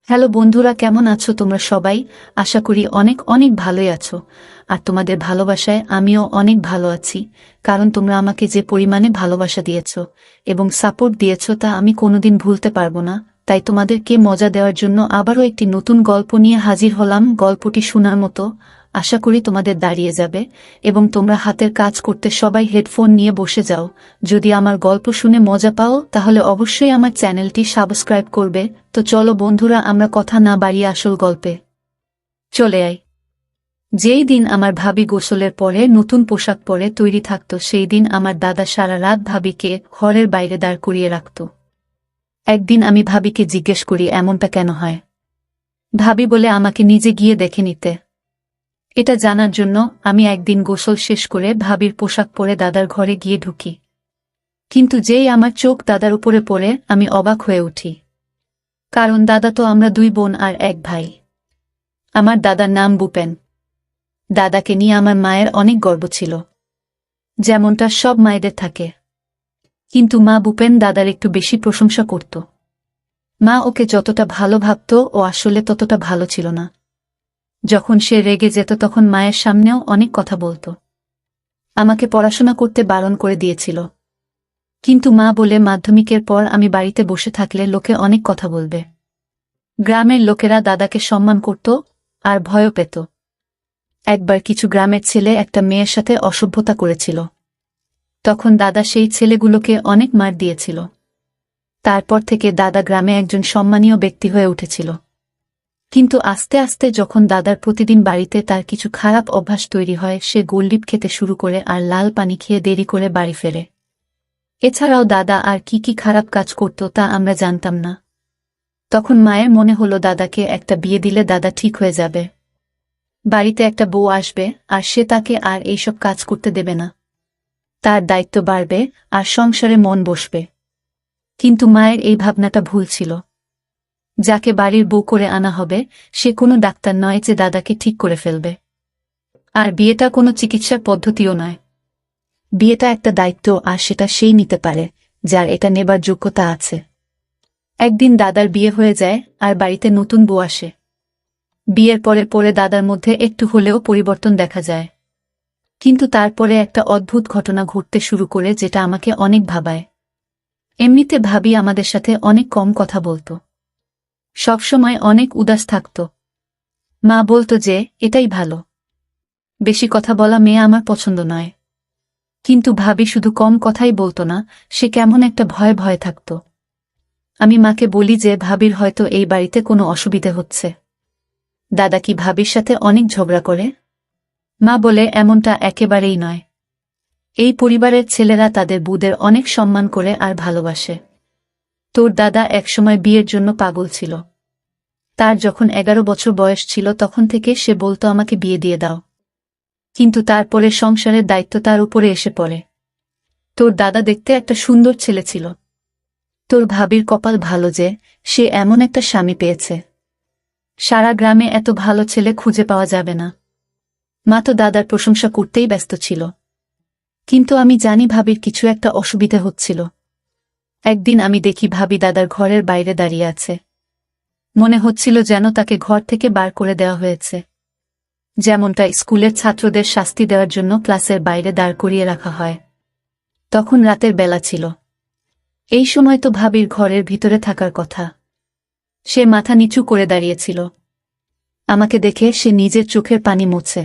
Hello বন্ধুরা, কেমন আছো তোমরা সবাই? আশা করি অনেক অনেক ভালোই আছো। আর তোমাদের ভালোবাসায় আমিও অনেক ভালো আছি, কারণ তোমরা আমাকে যে পরিমাণে ভালোবাসা দিয়েছো এবং সাপোর্ট দিয়েছো তা আমি কোনোদিন ভুলতে পারবো না। তাই তোমাদেরকে মজা দেওয়ার জন্য আবারও একটি নতুন গল্প নিয়ে হাজির হলাম। গল্পটি শোনার মতো, আশা করি তোমাদের দাঁড়িয়ে যাবে এবং তোমরা হাতের কাজ করতে সবাই হেডফোন নিয়ে বসে যাও। যদি আমার গল্প শুনে মজা পাও তাহলে অবশ্যই আমার চ্যানেলটি সাবস্ক্রাইব করবে। তো চলো বন্ধুরা, আমরা কথা না বাড়িয়ে আসল গল্পে চলে আই। যেই দিন আমার ভাবি গোসলের পরে নতুন পোশাক পরে তৈরি থাকত, সেই দিন আমার দাদা সারা রাত ভাবিকে ঘরের বাইরে দাঁড় করিয়ে রাখত। একদিন আমি ভাবিকে জিজ্ঞেস করি, এমনটা কেন হয়? ভাবি বলে, আমাকে নিজে গিয়ে দেখে নিতে। এটা জানার জন্য আমি একদিন গোসল শেষ করে ভাবির পোশাক পরে দাদার ঘরে গিয়ে ঢুকি। কিন্তু যেই আমার চোখ দাদার উপরে পড়ে, আমি অবাক হয়ে উঠি। কারণ দাদা তো আমরা দুই বোন আর এক ভাই। আমার দাদার নাম ভূপেন। দাদাকে নিয়ে আমার মায়ের অনেক গর্ব ছিল, যেমনটা সব মায়েদের থাকে। কিন্তু মা ভূপেন দাদার একটু বেশি প্রশংসা করত। মা ওকে যতটা ভালো ভাবত, ও আসলে ততটা ভালো ছিল না। যখন সে রেগে যেত তখন মায়ের সামনেও অনেক কথা বলত। আমাকে পড়াশোনা করতে বারণ করে দিয়েছিল, কিন্তু মা বলে মাধ্যমিকের পর আমি বাড়িতে বসে থাকলে লোকে অনেক কথা বলবে। গ্রামের লোকেরা দাদাকে সম্মান করত আর ভয়ও পেত। একবার কিছু গ্রামের ছেলে একটা মেয়ের সাথে অসভ্যতা করেছিল। তখন দাদা সেই ছেলেগুলোকে অনেক মার দিয়েছিল। তারপর থেকে দাদা গ্রামে একজন সম্মানীয় ব্যক্তি হয়ে উঠেছিল। কিন্তু আস্তে আস্তে যখন দাদার প্রতিদিন বাড়িতে তার কিছু খারাপ অভ্যাস তৈরি হয়, সে গোলডিপ খেতে শুরু করে আর লাল পানি খেয়ে দেরি করে বাড়ি ফেরে। এছাড়াও দাদা আর কি কি খারাপ কাজ করত তা আমরা জানতাম না। তখন মায়ের মনে হলো দাদাকে একটা বিয়ে দিলে দাদা ঠিক হয়ে যাবে। বাড়িতে একটা বউ আসবে আর সে তাকে আর এইসব কাজ করতে দেবে না। তার দায়িত্ব বাড়বে আর সংসারে মন বসবে। কিন্তু মায়ের এই ভাবনাটা ভুল ছিল। যাকে বাড়ির বউ করে আনা হবে সে কোনো ডাক্তার নয় যে দাদাকে ঠিক করে ফেলবে। আর বিয়েটা কোনো চিকিৎসার পদ্ধতিও নয়। বিয়েটা একটা দায়িত্ব, আর সেটা সেই নিতে পারে যার এটা নেবার যোগ্যতা আছে। একদিন দাদার বিয়ে হয়ে যায় আর বাড়িতে নতুন বউ আসে। বিয়ের পরে পরে দাদার মধ্যে একটু হলেও পরিবর্তন দেখা যায়। কিন্তু তারপরে একটা অদ্ভুত ঘটনা ঘটতে শুরু করে, যেটা আমাকে অনেক ভাবায়। এমনিতে ভাবি আমাদের সাথে অনেক কম কথা বলতো, সবসময় অনেক উদাস থাকত। মা বলতো যে এটাই ভালো, বেশি কথা বলা মেয়ে আমার পছন্দ নয়। কিন্তু ভাবি শুধু কম কথাই বলতো না, সে কেমন একটা ভয় ভয় থাকত। আমি মাকে বলি যে ভাবির হয়তো এই বাড়িতে কোনো অসুবিধে হচ্ছে। দাদা কি ভাবির সাথে অনেক ঝগড়া করে? মা বলে, এমনটা একেবারেই নয়। এই পরিবারের ছেলেরা তাদের বউদের অনেক সম্মান করে আর ভালোবাসে। তোর দাদা একসময় বিয়ের জন্য পাগল ছিল। তার যখন 11 বছর বয়স ছিল তখন থেকে সে বলতো, আমাকে বিয়ে দিয়ে দাও। কিন্তু তারপরে সংসারের দায়িত্ব তার উপরে এসে পড়ে। তোর দাদা দেখতে একটা সুন্দর ছেলে ছিল। তোর ভাবির কপাল ভালো যে সে এমন একটা স্বামী পেয়েছে। সারা গ্রামে এত ভালো ছেলে খুঁজে পাওয়া যাবে না। মা তো দাদার প্রশংসা করতেই ব্যস্ত ছিল। কিন্তু আমি জানি ভাবির কিছু একটা অসুবিধা হচ্ছিল। একদিন আমি দেখি ভাবি দাদার ঘরের বাইরে দাঁড়িয়ে আছে। মনে হচ্ছিল যেন তাকে ঘর থেকে বার করে দেওয়া হয়েছে। যেমনটা স্কুলের ছাত্রদের শাস্তি দেওয়ার জন্য ক্লাসের বাইরে দাঁড় করিয়ে রাখা হয়। তখন রাতের বেলা ছিল। এই সময় তো ভাবির ঘরের ভিতরে থাকার কথা। সে মাথা নিচু করে দাঁড়িয়েছিল। আমাকে দেখে সে নিজের চোখের পানি মুছে।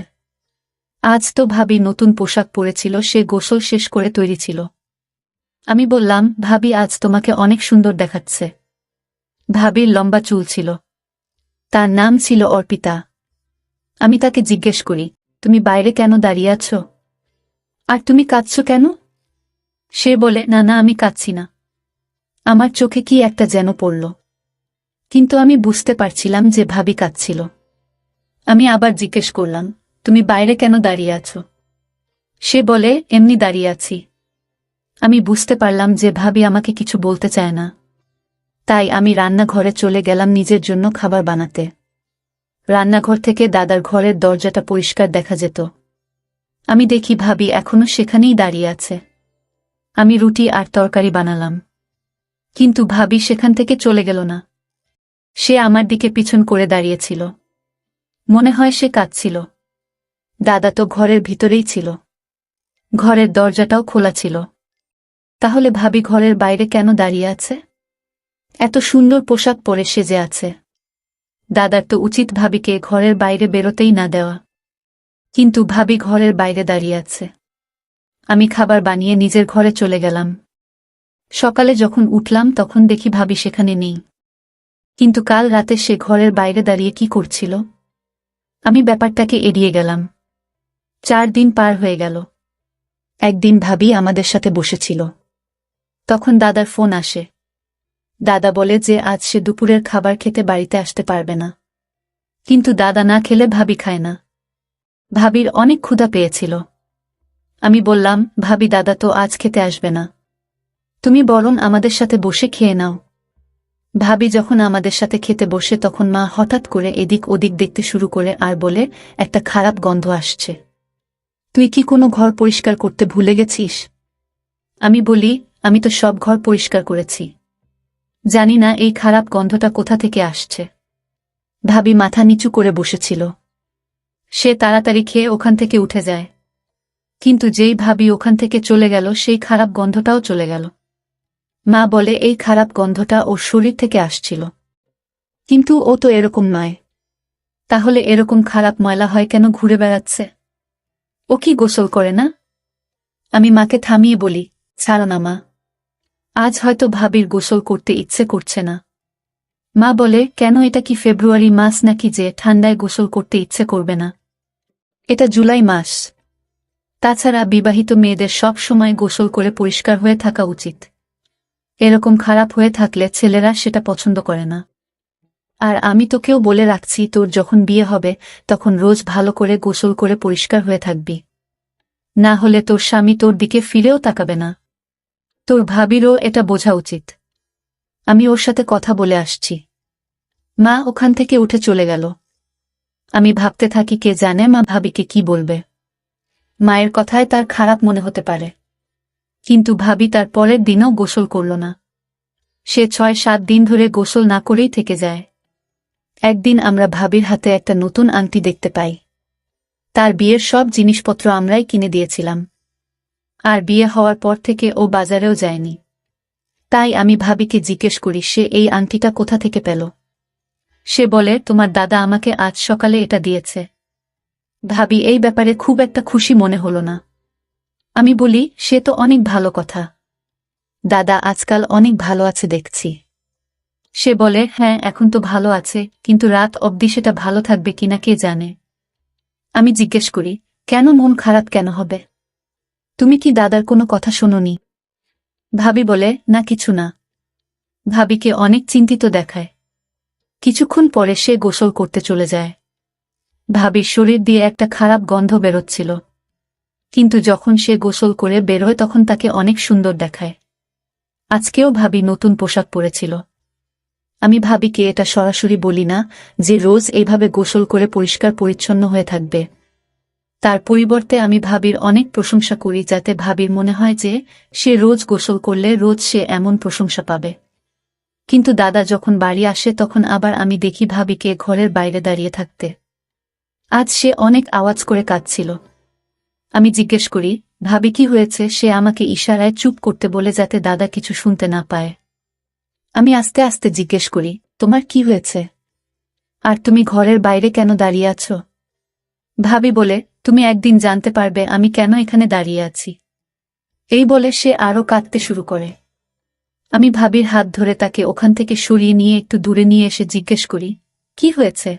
আজ তো ভাবি নতুন পোশাক পরেছিল, সে গোসল শেষ করে তৈরি ছিল। আমি বললাম, ভাবি আজ তোমাকে অনেক সুন্দর দেখাচ্ছে। ভাবির লম্বা চুল ছিল। তার নাম ছিল অর্পিতা। আমি তাকে জিজ্ঞেস করি, তুমি বাইরে কেন দাঁড়িয়ে আছো? আর তুমি কাঁদছো কেন? সে বলে, না না, আমি কাঁদছি না। আমার চোখে কি একটা যেন পড়ল। কিন্তু আমি বুঝতে পারছিলাম যে ভাবি কাঁদছিল। আমি আবার জিজ্ঞেস করলাম, তুমি বাইরে কেন দাঁড়িয়ে আছো? সে বলে, এমনি দাঁড়িয়ে আছি। আমি বুঝতে পারলাম যে ভাবি আমাকে কিছু বলতে চায় না। তাই আমি রান্নাঘরে চলে গেলাম নিজের জন্য খাবার বানাতে। রান্নাঘর থেকে দাদার ঘরের দরজাটা পরিষ্কার দেখা যেত। আমি দেখি ভাবি এখনো সেখানেই দাঁড়িয়ে আছে। আমি রুটি আর তরকারি বানালাম, কিন্তু ভাবি সেখান থেকে চলে গেল না। সে আমার দিকে পিছন করে দাঁড়িয়েছিল। মনে হয় সে কাঁদছিল। দাদা তো ঘরের ভিতরেই ছিল। ঘরের দরজাটাও খোলা ছিল। তাহলে ভাবি ঘরের বাইরে কেন দাঁড়িয়ে আছে? এত সুন্দর পোশাক পরে সেজে আছে। দাদার তো উচিত ভাবিকে ঘরের বাইরে বেরোতেই না দেওয়া। কিন্তু ভাবি ঘরের বাইরে দাঁড়িয়ে আছে। আমি খাবার বানিয়ে নিজের ঘরে চলে গেলাম। সকালে যখন উঠলাম তখন দেখি ভাবি সেখানে নেই। কিন্তু কাল রাতে সে ঘরের বাইরে দাঁড়িয়ে কি করছিল? আমি ব্যাপারটাকে এড়িয়ে গেলাম। 4 দিন পার হয়ে গেল। একদিন ভাবি আমাদের সাথে বসেছিল। তখন দাদার ফোন আসে। দাদা বলে যে আজ সে দুপুরের খাবার খেতে বাড়িতে আসতে পারবে না। কিন্তু দাদা না খেলে ভাবি খায় না। ভাবির অনেক ক্ষুধা পেয়েছিল। আমি বললাম, ভাবি দাদা তো আজ খেতে আসবে না, তুমি বরং আমাদের সাথে বসে খেয়ে নাও। ভাবি যখন আমাদের সাথে খেতে বসে তখন মা হঠাৎ করে এদিক ওদিক দেখতে শুরু করে আর বলে, একটা খারাপ গন্ধ আসছে। তুই কি কোনো ঘর পরিষ্কার করতে ভুলে গেছিস? আমি বলি, আমি তো সব ঘর পরিষ্কার করেছি। জানি না এই খারাপ গন্ধটা কোথা থেকে আসছে। ভাবি মাথা নিচু করে বসেছিল। সে তাড়াতাড়ি খেয়ে ওখান থেকে উঠে যায়। কিন্তু যেই ভাবি ওখান থেকে চলে গেল সেই খারাপ গন্ধটাও চলে গেল। মা বলে এই খারাপ গন্ধটা ওর শরীর থেকে আসছিল। কিন্তু ও তো এরকম নয়। তাহলে এরকম খারাপ ময়লা হয় কেন ঘুরে বেড়াচ্ছে? ও কি গোসল করে না? আমি মাকে থামিয়ে বলি, ছাড়ো না মা, আজ হয়তো ভাবির গোসল করতে ইচ্ছে করছে না। মা বলে, কেন, এটা কি ফেব্রুয়ারি মাস নাকি যে ঠান্ডায় গোসল করতে ইচ্ছে করবে না? এটা জুলাই মাস। তাছাড়া বিবাহিত মেয়েদের সব সময় গোসল করে পরিষ্কার হয়ে থাকা উচিত। এরকম খারাপ হয়ে থাকলে ছেলেরা সেটা পছন্দ করে না। আর আমি তোকেও বলে রাখছি, তোর যখন বিয়ে হবে তখন রোজ ভালো করে গোসল করে পরিষ্কার হয়ে থাকবি। না হলে তোর স্বামী তোর দিকে ফিরেও তাকাবে না। তোর ভাবিরও এটা বোঝা উচিত। আমি ওর সাথে কথা বলে আসছি। মা ওখান থেকে উঠে চলে গেল। আমি ভাবতে থাকি, কে জানে মা ভাবিকে কি বলবে। মায়ের কথায় তার খারাপ মনে হতে পারে। কিন্তু ভাবি তার পরের দিনও গোসল করল না। সে 6-7 দিন ধরে গোসল না করেই থেকে যায়। একদিন আমরা ভাবির হাতে একটা নতুন আংটি দেখতে পাই। তার বিয়ের সব জিনিসপত্র আমরাই কিনে দিয়েছিলাম। আর বিয়ে হওয়ার পর থেকে ও বাজারেও যায়নি। তাই আমি ভাবিকে জিজ্ঞেস করি, সে এই আংটিটা কোথা থেকে পেল? সে বলে, তোমার দাদা আমাকে আজ সকালে এটা দিয়েছে। ভাবি এই ব্যাপারে খুব একটা খুশি মনে হলো না। আমি বলি, সে তো অনেক ভালো কথা। দাদা আজকাল অনেক ভালো আছে দেখছি। সে বলে, হ্যাঁ এখন তো ভালো আছে, কিন্তু রাত অবধি সেটা ভালো থাকবে কিনা কে জানে। আমি জিজ্ঞেস করি, কেন, মন খারাপ কেন হবে? তুমি কি দাদার কোনো কথা শোনোনি? ভাবি বলে, না কিছু না। ভাবিকে অনেক চিন্তিত দেখায়। কিছুক্ষণ পরে সে গোসল করতে চলে যায়। ভাবির শরীর দিয়ে একটা খারাপ গন্ধ বেরোচ্ছিল। কিন্তু যখন সে গোসল করে বেরোয় তখন তাকে অনেক সুন্দর দেখায়। আজকেও ভাবি নতুন পোশাক পরেছিল। আমি ভাবিকে এটা সরাসরি বলি না যে রোজ এইভাবে গোসল করে পরিষ্কার পরিচ্ছন্ন হয়ে থাকবে। তার পরিবর্তে আমি ভাবির অনেক প্রশংসা করি, যাতে ভাবির মনে হয় যে সে রোজ গোসল করলে রোজ সে এমন প্রশংসা পাবে। কিন্তু দাদা যখন বাড়ি আসে তখন আবার আমি দেখি ভাবিকে ঘরের বাইরে দাঁড়িয়ে থাকতে। আজ সে অনেক আওয়াজ করে কাঁদছিল। আমি জিজ্ঞেস করি, ভাবি কি হয়েছে? সে আমাকে ইশারায় চুপ করতে বলে যাতে দাদা কিছু শুনতে না পায়। আমি আস্তে আস্তে জিজ্ঞেস করি, তোমার কি হয়েছে? আর তুমি ঘরের বাইরে কেন দাঁড়িয়ে আছো? ভাবি বলে, তুমি একদিন জানতে পারবে আমি কেন এখানে দাঁড়িয়ে আছি। এই বলে সে আরও কাঁদতে শুরু করে। আমি ভাবির হাত ধরে তাকে ওখান থেকে সরিয়ে নিয়ে একটু দূরে নিয়ে এসে জিজ্ঞেস করি, কি হয়েছে?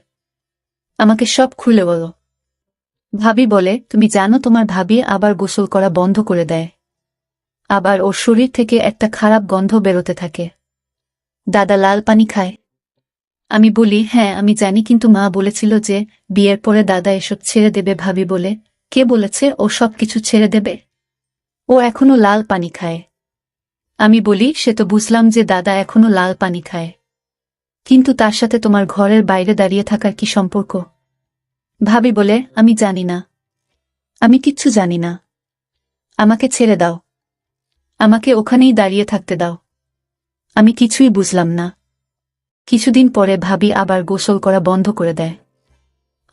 আমাকে সব খুলে বলো। ভাবি বলে, তুমি জানো তোমার ভাবি আবার গোসল করা বন্ধ করে দেয়। আবার ওর শরীর থেকে একটা খারাপ গন্ধ বেরোতে থাকে। দাদা লাল পানি খায়। আমি বলি, হ্যাঁ আমি জানি, কিন্তু মা বলেছিল যে বিয়ের পরে দাদা এসব ছেড়ে দেবে। ভাবি বলে, কে বলেছে ও সব কিছু ছেড়ে দেবে? ও এখনো লাল পানি খায়। আমি বলি, সে তো বুঝলাম যে দাদা এখনো লাল পানি খায়, কিন্তু তার সাথে তোমার ঘরের বাইরে দাঁড়িয়ে থাকার কি সম্পর্ক? ভাবি বলে, আমি জানি না, আমি কিচ্ছু জানি না। আমাকে ছেড়ে দাও, আমাকে ওখানেই দাঁড়িয়ে থাকতে দাও। আমি কিছুই বুঝলাম না। কিছুদিন পরে ভাবি আবার গোসল করা বন্ধ করে দেয়।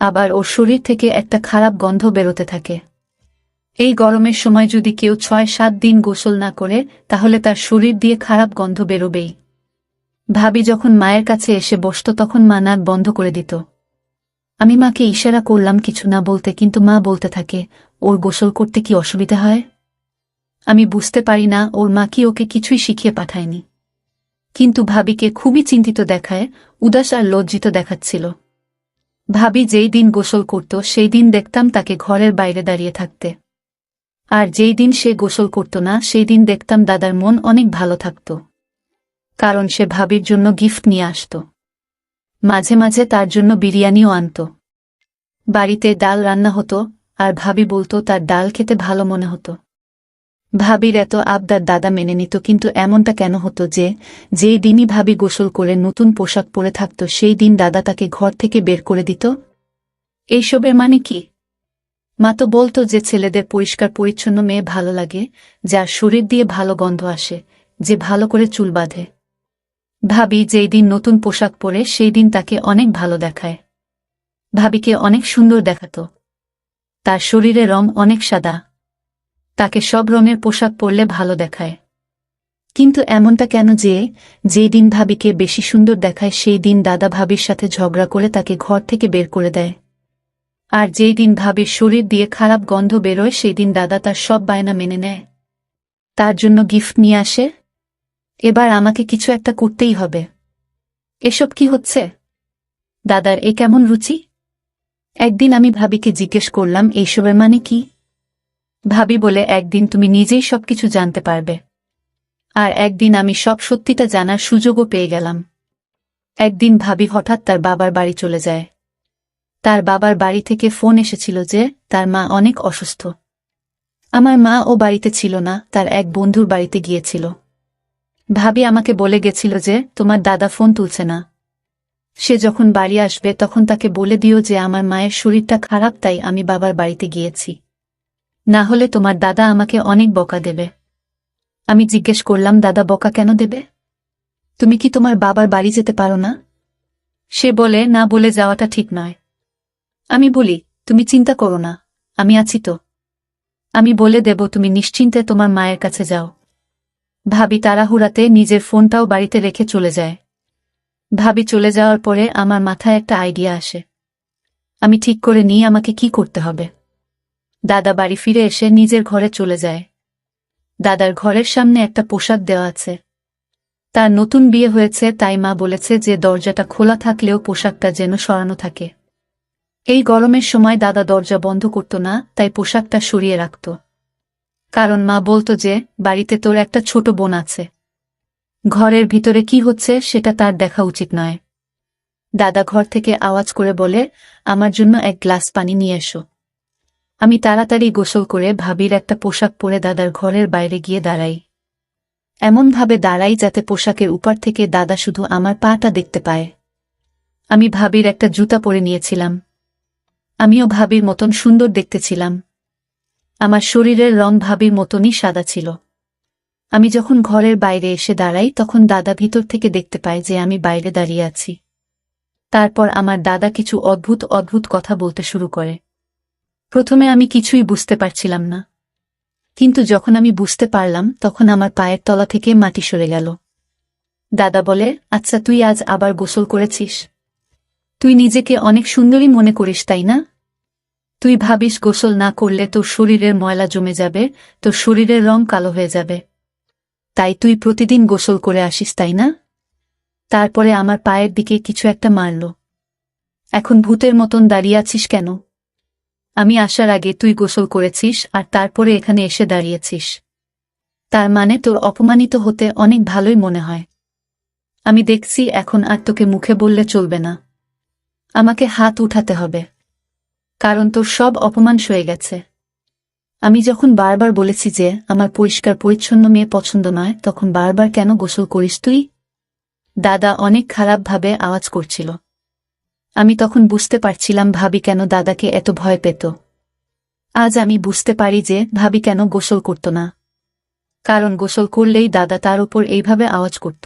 আবার ওর শরীর থেকে একটা খারাপ গন্ধ বেরোতে থাকে। এই গরমের সময় যদি কেউ ৬-৭ দিন গোসল না করে তাহলে তার শরীর দিয়ে খারাপ গন্ধ বেরোবেই। ভাবি যখন মায়ের কাছে এসে বসত তখন মা নাক বন্ধ করে দিত। আমি মাকে ইশারা করলাম কিছু না বলতে, কিন্তু মা বলতে থাকে, ওর গোসল করতে কি অসুবিধা হয়? আমি বুঝতে পারি না ওর মা কি ওকে কিছুই শিখিয়ে পাঠায়নি। কিন্তু ভাবিকে খুবই চিন্তিত দেখায়, উদাস আর লজ্জিত দেখাচ্ছিল। ভাবি যেই দিন গোসল করত সেই দিন দেখতাম তাকে ঘরের বাইরে দাঁড়িয়ে থাকতে। আর যেই দিন সে গোসল করত না সেই দিন দেখতাম দাদার মন অনেক ভালো থাকত, কারণ সে ভাবির জন্য গিফট নিয়ে আসত। মাঝে মাঝে তার জন্য বিরিয়ানিও আনত। বাড়িতে ডাল রান্না হতো আর ভাবি বলতো তার ডাল খেতে ভালো মনে হতো। ভাবির এত আবদার দাদা মেনে নিত, কিন্তু এমনটা কেন হতো যে যেই দিনই ভাবি গোসল করে নতুন পোশাক পরে থাকত সেই দিন দাদা তাকে ঘর থেকে বের করে দিত? এইসবের মানে কি? মা তো বলতো যে ছেলেদের পরিষ্কার পরিচ্ছন্ন মেয়ে ভালো লাগে, যার শরীর দিয়ে ভালো গন্ধ আসে, যে ভালো করে চুল বাঁধে। ভাবি যেই দিন নতুন পোশাক পরে সেই দিন তাকে অনেক ভালো দেখায়। ভাবিকে অনেক সুন্দর দেখাতো। তার শরীরে রং অনেক সাদা, তাকে সব রঙের পোশাক পরলে ভালো দেখায়। কিন্তু এমনটা কেন যে যেই দিন ভাবিকে বেশি সুন্দর দেখায় সেই দিন দাদা ভাবির সাথে ঝগড়া করে তাকে ঘর থেকে বের করে দেয়? আর যেই দিন ভাবির শরীর দিয়ে খারাপ গন্ধ বেরোয় সেই দিন দাদা তার সব বায়না মেনে নেয়, তার জন্য গিফট নিয়ে আসে? এবার আমাকে কিছু একটা করতেই হবে। এসব কি হচ্ছে? দাদার এ কেমন রুচি? একদিন আমি ভাবিকে জিজ্ঞেস করলাম, এইসবের মানে কি? ভাবি বলে, একদিন তুমি নিজেই সবকিছু জানতে পারবে। আর একদিন আমি সব সত্যিটা জানার সুযোগও পেয়ে গেলাম। একদিন ভাবি হঠাৎ তার বাবার বাড়ি চলে যায়। তার বাবার বাড়ি থেকে ফোন এসেছিল যে তার মা অনেক অসুস্থ। আমার মা ও বাড়িতে ছিল না, তার এক বন্ধুর বাড়িতে গিয়েছিল। ভাবি আমাকে বলে গেছিল যে তোমার দাদা ফোন তুলছে না, সে যখন বাড়ি আসবে তখন তাকে বলে দিও যে আমার মায়ের শরীরটা খারাপ, তাই আমি বাবার বাড়িতে গিয়েছি, না হলে তোমার দাদা আমাকে অনেক বকা দেবে। আমি জিজ্ঞেস করলাম, দাদা বকা কেন দেবে? তুমি কি তোমার বাবার বাড়ি যেতে পারো না? সে বলে, না, বলে যাওয়াটা ঠিক নয়। আমি বলি, তুমি চিন্তা করো না, আমি আছি তো, আমি বলে দেব, তুমি নিশ্চিন্তে তোমার মায়ের কাছে যাও। ভাবি তাড়াহুড়াতে নিজের ফোনটাও বাড়িতে রেখে চলে যায়। ভাবি চলে যাওয়ার পরে আমার মাথায় একটা আইডিয়া আসে। আমি ঠিক করে নিই আমাকে কি করতে হবে। দাদা বাড়ি ফিরে এসে নিজের ঘরে চলে যায়। দাদার ঘরের সামনে একটা পোশাক দেওয়া আছে। তার নতুন বিয়ে হয়েছে, তাই মা বলেছে যে দরজাটা খোলা থাকলেও পোশাকটা যেন সরানো থাকে। এই গরমের সময় দাদা দরজা বন্ধ করত না, তাই পোশাকটা সরিয়ে রাখত। কারণ মা বলতো যে বাড়িতে তোর একটা ছোট বোন আছে, ঘরের ভিতরে কি হচ্ছে সেটা তার দেখা উচিত নয়। দাদা ঘর থেকে আওয়াজ করে বলে, আমার জন্য এক গ্লাস পানি নিয়ে এসো। আমি তাড়াতাড়ি গোসল করে ভাবির একটা পোশাক পরে দাদার ঘরের বাইরে গিয়ে দাঁড়াই। এমনভাবে দাঁড়াই যাতে পোশাকের উপর থেকে দাদা শুধু আমার পাটা দেখতে পায়। আমি ভাবির একটা জুতা পরে নিয়েছিলাম। আমিও ভাবির মতন সুন্দর দেখতে ছিলাম। আমার শরীরের রং ভাবির মতনই সাদা ছিল। আমি যখন ঘরের বাইরে এসে দাঁড়াই তখন দাদা ভিতর থেকে দেখতে পায় যে আমি বাইরে দাঁড়িয়ে আছি। তারপর আমার দাদা কিছু অদ্ভুত অদ্ভুত কথা বলতে শুরু করে। প্রথমে আমি কিছুই বুঝতে পারছিলাম না, কিন্তু যখন আমি বুঝতে পারলাম তখন আমার পায়ের তলা থেকে মাটি সরে গেল। দাদা বলে, আচ্ছা, তুই আজ আবার গোসল করেছিস? তুই নিজেকে অনেক সুন্দরী মনে করিস, তাই না? তুই ভাবিস গোসল না করলে তোর শরীরের ময়লা জমে যাবে, তোর শরীরের রং কালো হয়ে যাবে, তাই তুই প্রতিদিন গোসল করে আসিস, তাই না? তারপরে আমার পায়ের দিকে কিছু একটা মারল। এখন ভূতের মতন দাঁড়িয়ে আছিস কেন? আমি আসার আগে তুই গোসল করেছিস আর তারপরে এখানে এসে দাঁড়িয়েছিস, তার মানে তোর অপমানিত হতে অনেক ভালোই মনে হয়। আমি দেখছি এখন আর তোকে মুখে বললে চলবে না, আমাকে হাত উঠাতে হবে, কারণ তোর সব অপমান সয়ে গেছে। আমি যখন বারবার বলেছি যে আমার পরিষ্কার পরিচ্ছন্ন মেয়ে পছন্দ নয়, তখন বারবার কেন গোসল করিস তুই? দাদা অনেক খারাপভাবে আওয়াজ করছিল। আমি তখন বুঝতে পারছিলাম ভাবি কেন দাদাকে এত ভয় পেত। আজ আমি বুঝতে পারি যে ভাবি কেন গোসল করত না, কারণ গোসল করলেই দাদা তার উপর এইভাবে আওয়াজ করত।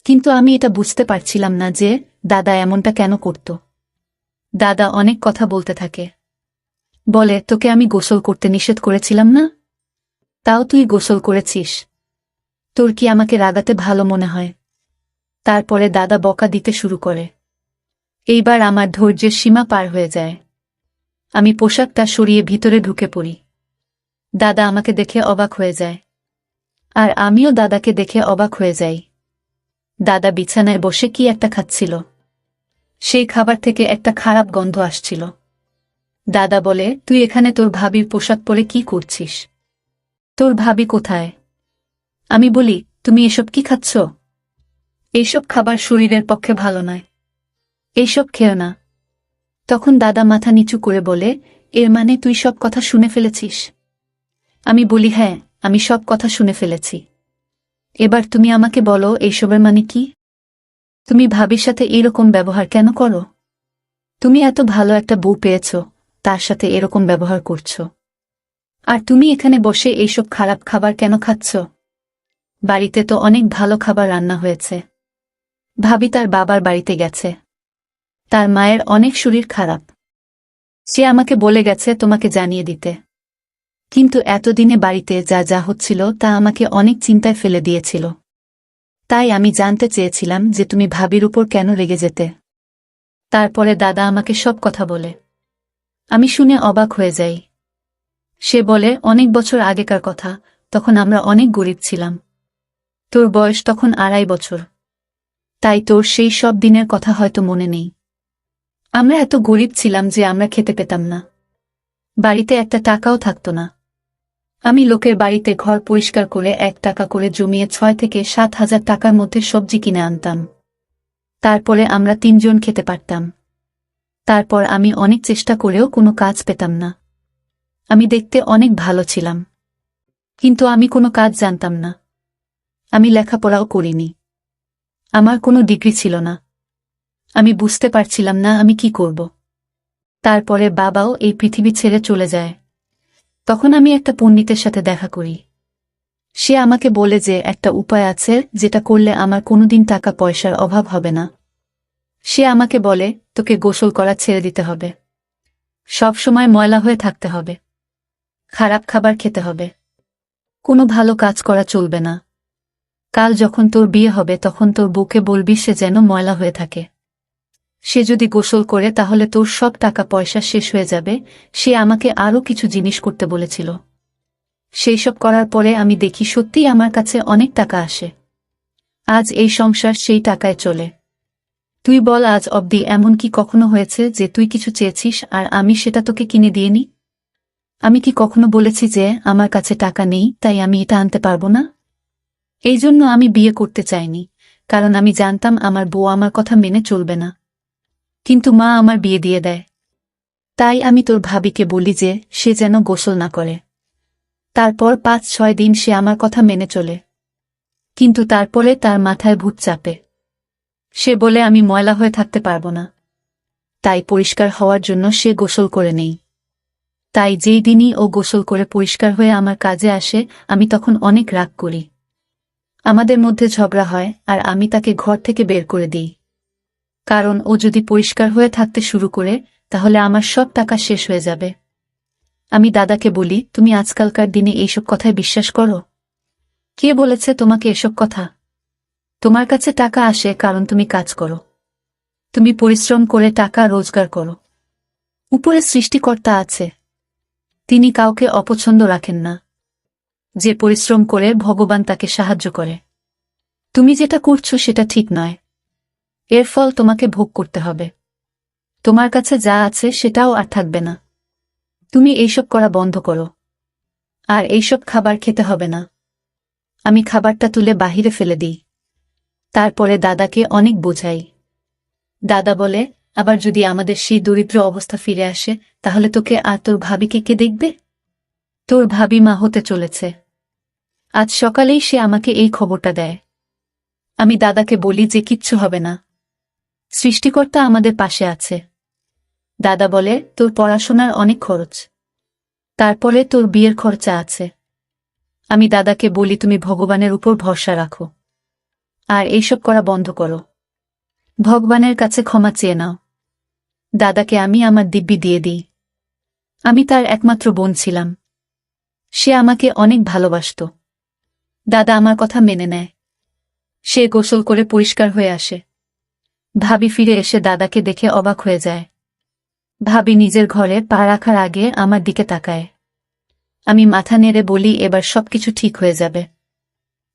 কিন্তু আমি এটা বুঝতে পারছিলাম না যে দাদা এমনটা কেন করত। দাদা অনেক কথা বলতে থাকে। বলে, তোকে আমি গোসল করতে নিষেধ করেছিলাম না? তাও তুই গোসল করেছিস। তোর কি আমাকে রাগাতে ভালো মনে হয়? তারপরে দাদা বকা দিতে শুরু করে। এইবার আমার ধৈর্যের সীমা পার হয়ে যায়। আমি পোশাকটা সরিয়ে ভিতরে ঢুকে পড়ি। দাদা আমাকে দেখে অবাক হয়ে যায়। আর আমিও দাদাকে দেখে অবাক হয়ে যাই। দাদা বিছানায় বসে কি একটা খাচ্ছিল। সেই খাবার থেকে একটা খারাপ গন্ধ আসছিল। দাদা বলে, তুই এখানে তোর ভাবির পোশাক পরে কি করছিস? তোর ভাবি কোথায়? আমি বলি, তুমি এসব কি খাচ্ছ? এইসব খাবার শরীরের পক্ষে ভালো নয়। এইসব খেও না। তখন দাদা মাথা নিচু করে বলে, এর মানে তুই সব কথা শুনে ফেলেছিস? আমি বলি, হ্যাঁ, আমি সব কথা শুনে ফেলেছি। এবার তুমি আমাকে বলো এইসবের মানে কি? তুমি ভাবির সাথে এরকম ব্যবহার কেন করো? তুমি এত ভালো একটা বউ পেয়েছ, তার সাথে এরকম ব্যবহার করছো। আর তুমি এখানে বসে এইসব খারাপ খাবার কেন খাচ্ছ? বাড়িতে তো অনেক ভালো খাবার রান্না হয়েছে। ভাবি তার বাবার বাড়িতে গেছে। তার মায়ের অনেক শরীর খারাপ। সে আমাকে বলে গেছে তোমাকে জানিয়ে দিতে। কিন্তু এতদিনে বাড়িতে যা যা হচ্ছিল তা আমাকে অনেক চিন্তায় ফেলে দিয়েছিল। তাই আমি জানতে চেয়েছিলাম যে তুমি ভাবির উপর কেন রেগে যেতে। তারপরে দাদা আমাকে সব কথা বলে। আমি শুনে অবাক হয়ে যাই। সে বলে, অনেক বছর আগেকার কথা, তখন আমরা অনেক গরিব ছিলাম। তোর বয়স তখন 2.5 বছর। তাই তোর সেই সব দিনের কথা হয়তো মনে নেই। আমরা এত গরিব ছিলাম যে আমরা খেতে পেতাম না। বাড়িতে একটা টাকাও থাকতো না। আমি লোকের বাড়িতে ঘর পরিষ্কার করে 1 টাকা করে জমিয়ে 6 থেকে 7 হাজার টাকার মধ্যে সবজি কিনে আনতাম। তারপরে আমরা 3 জন খেতে পারতাম। তারপর আমি অনেক চেষ্টা করেও কোনো কাজ পেতাম না। আমি দেখতে অনেক ভালো ছিলাম। কিন্তু আমি কোনো কাজ জানতাম না। আমি লেখাপড়াও করিনি। আমার কোনো ডিগ্রি ছিল না। আমি বুঝতে পারছিলাম না আমি কি করব। তারপরে বাবাও এই পৃথিবী ছেড়ে চলে যায়। তখন আমি একটা পণ্ডিতের সাথে দেখা করি। সে আমাকে বলে যে একটা উপায় আছে যেটা করলে আমার কোনোদিন টাকা পয়সার অভাব হবে না। সে আমাকে বলে, তোকে গোসল করা ছেড়ে দিতে হবে। সব সময় ময়লা হয়ে থাকতে হবে। খারাপ খাবার খেতে হবে। কোনো ভালো কাজ করা চলবে না। কাল যখন তোর বিয়ে হবে তখন তোর বউকে বলবি সে যেন ময়লা হয়ে থাকে। সে যদি গোসল করে তাহলে তোর সব টাকা পয়সা শেষ হয়ে যাবে। সে আমাকে আরও কিছু জিনিস করতে বলেছিল। সেই সব করার পরে আমি দেখি সত্যিই আমার কাছে অনেক টাকা আসে। আজ এই সংসার সেই টাকায় চলে। তুই বল, আজ অবধি এমন কি কখনো হয়েছে যে তুই কিছু চেয়েছিস আর আমি সেটা তোকে কিনে দিইনি? আমি কি কখনো বলেছি যে আমার কাছে টাকা নেই তাই আমি এটা আনতে পারবো না? এই জন্য আমি বিয়ে করতে চাইনি, কারণ আমি জানতাম আমার বউ আমার কথা মেনে চলবে না। কিন্তু মা আমার বিয়ে দিয়ে দেয়। তাই আমি তোর ভাবিকে বলি যে সে যেন গোসল না করে। তারপর 5-6 দিন সে আমার কথা মেনে চলে। কিন্তু তারপরে তার মাথায় ভূত চাপে। সে বলে আমি ময়লা হয়ে থাকতে পারবো না। তাই পরিষ্কার হওয়ার জন্য সে গোসল করে নেই। তাই যেই দিনই ও গোসল করে পরিষ্কার হয়ে আমার কাজে আসে আমি তখন অনেক রাগ করি। আমাদের মধ্যে ঝগড়া হয় আর আমি তাকে ঘর থেকে বের করে দিই। কারণ ও যদি পরিষ্কার হয়ে থাকতে শুরু করে তাহলে আমার সব টাকা শেষ হয়ে যাবে। আমি দাদাকে বলি, তুমি আজকালকার দিনে এইসব কথায় বিশ্বাস করো? কে বলেছে তোমাকে এসব কথা? তোমার কাছে টাকা আসে কারণ তুমি কাজ করো। তুমি পরিশ্রম করে টাকা রোজগার করো। উপরে সৃষ্টিকর্তা আছে। তিনি কাউকে অপছন্দ রাখেন না। যে পরিশ্রম করে ভগবান তাকে সাহায্য করে। তুমি যেটা করছো সেটা ঠিক নয়। এর ফল তোমাকে ভোগ করতে হবে। তোমার কাছে যা আছে সেটাও আর থাকবে না। তুমি এইসব করা বন্ধ করো। আর এইসব খাবার খেতে হবে না। আমি খাবারটা তুলে বাহিরে ফেলে দিই। তারপরে দাদাকে অনেক বোঝাই। দাদা বলে, আবার যদি আমাদের সেই দরিদ্র অবস্থা ফিরে আসে তাহলে তোকে আর তোর ভাবিকে কে দেখবে? তোর ভাবি মা হতে চলেছে। আজ সকালেই সে আমাকে এই খবরটা দেয়। আমি দাদাকে বলি যে কিচ্ছু হবে না। সৃষ্টিকর্তা আমাদের পাশে আছে। দাদা বলে, তোর পড়াশোনার অনেক খরচ। তারপরে তোর বিয়ের খরচা আছে। আমি দাদাকে বলি তুমি ভগবানের উপর ভরসা রাখো। আর এইসব করা বন্ধ করো। ভগবানের কাছে ক্ষমা চেয়ে নাও। দাদাকে আমি আমার দিব্যি দিয়ে দিই। আমি তার একমাত্র বোন ছিলাম। সে আমাকে অনেক ভালোবাসত। দাদা আমার কথা মেনে নেয়। সে গোসল করে পরিষ্কার হয়ে আসে। ভাবি ফিরে এসে দাদাকে দেখে অবাক হয়ে যায়। ভাবি নিজের ঘরে পা রাখার আগে আমার দিকে তাকায়। আমি মাথা নেড়ে বলি, এবার সবকিছু ঠিক হয়ে যাবে।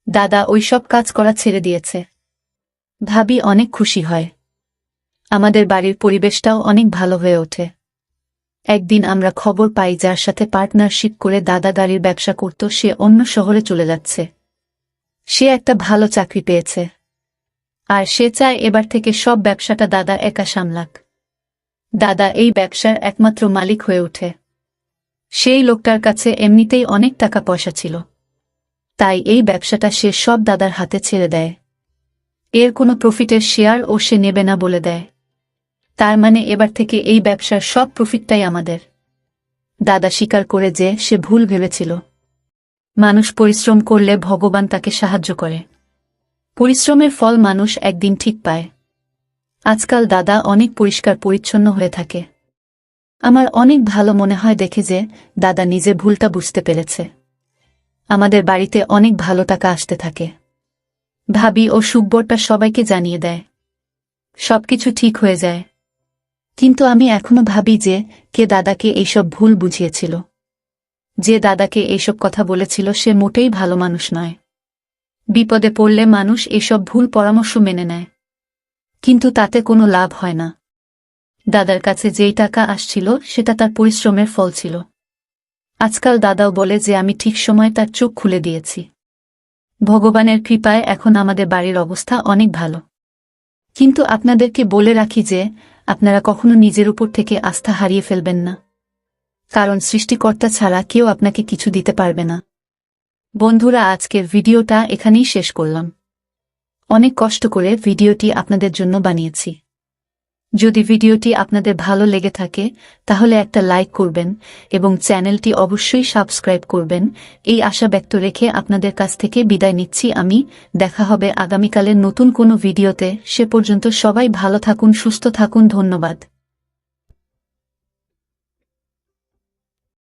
দাদা ওই সব কাজ করা ছেড়ে দিয়েছে। ভাবি অনেক খুশি হয়। আমাদের বাড়ির পরিবেশটাও অনেক ভালো হয়ে ওঠে। একদিন আমরা খবর পাই যার সাথে পার্টনারশিপ করে দাদা গাড়ির ব্যবসা করত সে অন্য শহরে চলে যাচ্ছে। সে একটা ভালো চাকরি পেয়েছে। আর সে চায় এবার থেকে সব ব্যবসাটা দাদা একা সামলাক। দাদা এই ব্যবসার একমাত্র মালিক হয়ে ওঠে। সেই লোকটার কাছে এমনিতেই অনেক টাকা পয়সা ছিল। তাই এই ব্যবসাটা সে সব দাদার হাতে ছেড়ে দেয়। এর কোনো প্রফিটের শেয়ার ও সে নেবে না বলে দেয়। তার মানে এবার থেকে এই ব্যবসার সব প্রফিটটাই আমাদের। দাদা স্বীকার করে যে সে ভুল ভেবেছিল। মানুষ পরিশ্রম করলে ভগবান তাকে সাহায্য করে। পরিশ্রমের ফল মানুষ একদিন ঠিক পায়। আজকাল দাদা অনেক পরিষ্কার পরিচ্ছন্ন হয়ে থাকে। আমার অনেক ভালো মনে হয় দেখে যে দাদা নিজের ভুলটা বুঝতে পেরেছে। আমাদের বাড়িতে অনেক ভালো টাকা আসতে থাকে। ভাবি ও সুব্বরটা সবাইকে জানিয়ে দেয়। সবকিছু ঠিক হয়ে যায়। কিন্তু আমি এখনো ভাবি যে কে দাদাকে এইসব ভুল বুঝিয়েছিল। যে দাদাকে এইসব কথা বলেছিল সে মোটেই ভালো মানুষ নয়। বিপদে পড়লে মানুষ এসব ভুল পরামর্শ মেনে নেয়, কিন্তু তাতে কোনো লাভ হয় না। দাদার কাছে যেই টাকা আসছিল সেটা তার পরিশ্রমের ফল ছিল। আজকাল দাদাও বলে যে আমি ঠিক সময়ে তার চোখ খুলে দিয়েছি। ভগবানের কৃপায় এখন আমাদের বাড়ির অবস্থা অনেক ভালো। কিন্তু আপনাদেরকে বলে রাখি যে আপনারা কখনো নিজের উপর থেকে আস্থা হারিয়ে ফেলবেন না। কারণ সৃষ্টিকর্তা ছাড়া কেউ আপনাকে কিছু দিতে পারবে না। বন্ধুরা, আজকের ভিডিওটা এখানেই শেষ করলাম। অনেক কষ্ট করে ভিডিওটি আপনাদের জন্য বানিয়েছি। যদি ভিডিওটি আপনাদের ভালো লেগে থাকে তাহলে একটা লাইক করবেন এবং চ্যানেলটি অবশ্যই সাবস্ক্রাইব করবেন। এই আশা ব্যক্ত রেখে আপনাদের কাছ থেকে বিদায় নিচ্ছি আমি। দেখা হবে আগামীকালের নতুন কোনো ভিডিওতে। সে পর্যন্ত সবাই ভালো থাকুন, সুস্থ থাকুন। ধন্যবাদ।